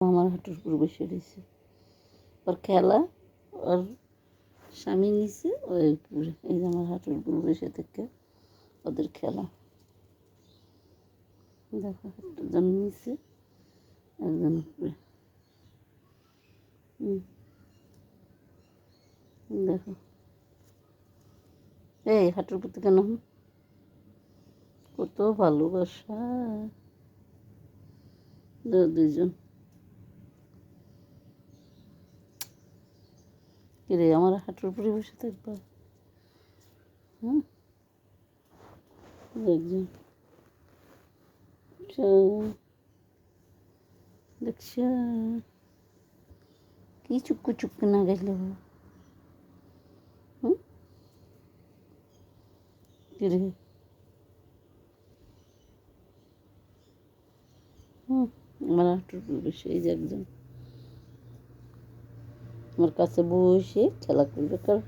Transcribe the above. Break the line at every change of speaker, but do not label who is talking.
আমার হাঁটুর উপর বসে রয়েছে, ওর খেলা ওর স্বামী নিচে ওই উপরে, এই যে আমার হাঁটুর উপর বসে থেকে ওদের খেলা। দেখো একজন নিচে একজন উপরে, দেখো এই হাঁটুর উপর থেকে নাম কত ভালোবাসা দুইজন। কিরে আমার হাঁটুর উপরে বসে থাকবা? হ্যাঁ একজন দেখছ কি চুক্কু চুক্কু না গেল। কিরে আমার হাঁটুর উপরে বসে এই যে একজন আমার কাছে বসে খেলা করবে, কারণ